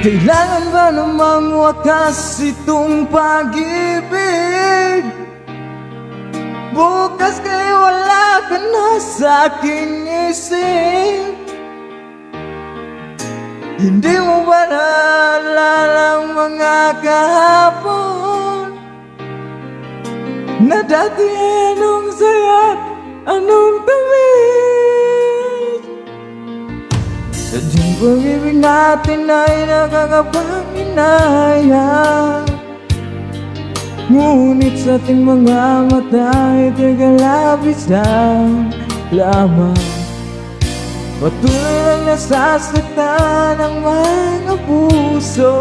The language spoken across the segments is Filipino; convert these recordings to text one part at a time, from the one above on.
Kailangan ba namang wakas itong pag-ibig? Bukas kay wala ka na sa aking isip. Hindi mo ba naalala ang mga kahapon na dati anong saya, anong tamis? Sadyang pag-ibig natin ay nakakapanghinaya, ngunit sa ating mga mata ay tagalabis lang lamang. Patuloy lang nasasaktan ang mga puso.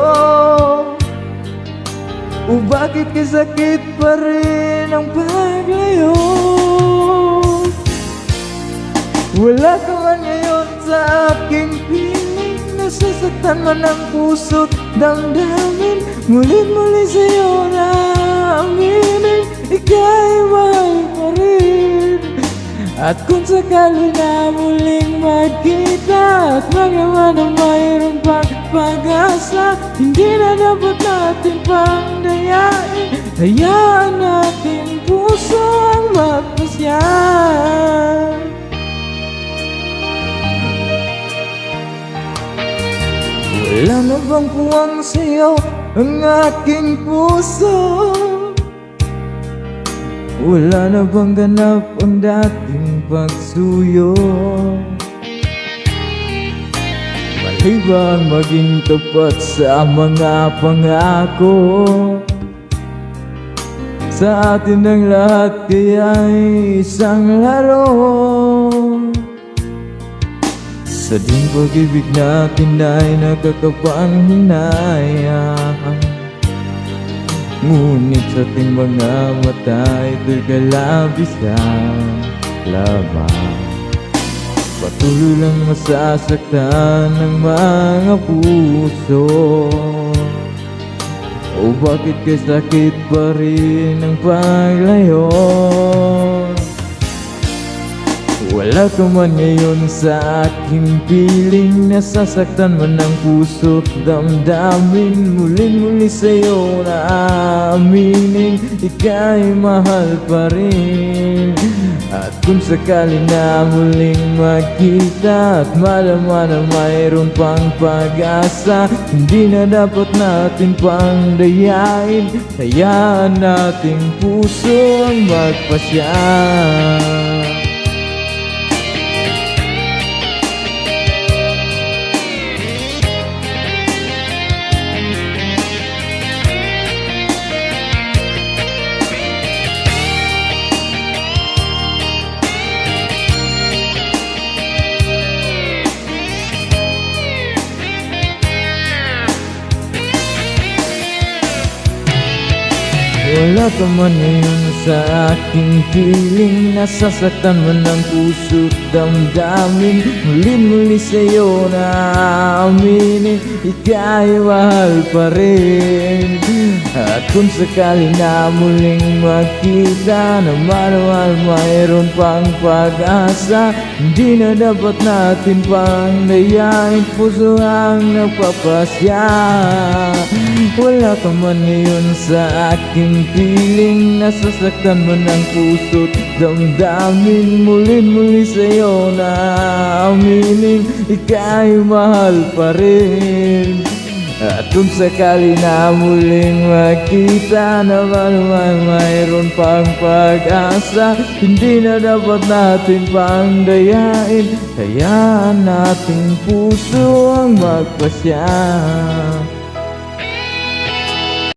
O bakit kasakit pa rin ang paglayo? Wala ka man ngayon sa aking piling, nasasaktan man ang puso't damdamin. Mulit-muli sa'yo na aminin, ika'y mahal pa rin. At kung sakali na muling magkita at magawa na mayroon pang pag-asa, hindi na dapat natin pang dayain. Hayaan natin puso ang magpasya. Wala na bang puwang sa'yo ang aking puso? Wala na bang ganap ang dating pagsuyo? Mali ba ang maging tapat sa mga pangako? Sa atin ang lahat kaya'y isang laro. Sa ding pag-ibig natin ay nakakapanghinaya, ngunit sa ating mga mata ito'y kalabis lamang. Patuloy lang masasaktan ng mga puso. O bakit kay sakit pa rin ang paglayo? Wala ka man ngayon sa aking piling, nasasaktan man ang puso't damdamin. Muling-muli sa'yo na aminin, ika'y mahal pa rin. At kung sakali na muling magkita at malaman na mayroon pang pag-asa, hindi na dapat natin pang dayain. Hayaan nating puso ang magpasya. Wala ka man ngayon sa aking piling, nasasaktan man ang puso't damdamin. Muli-muli sa'yo na aminin, ika'y mahal pa rin. At kung sakali na muling magkita na manual mayroon pang pag-asa, hindi na dapat natin pang dayain, puso ang nagpapasya. Wala ka man ngayon sa aking piling, nasasaktan man ang puso't damdamin. Muli-muli sa'yo na aminin, ika'y mahal pa rin. At kung sakali na muling magkita na manuman mayroon pang pag-asa, hindi na dapat natin pang dayain. Hayaan nating puso ang magpasya.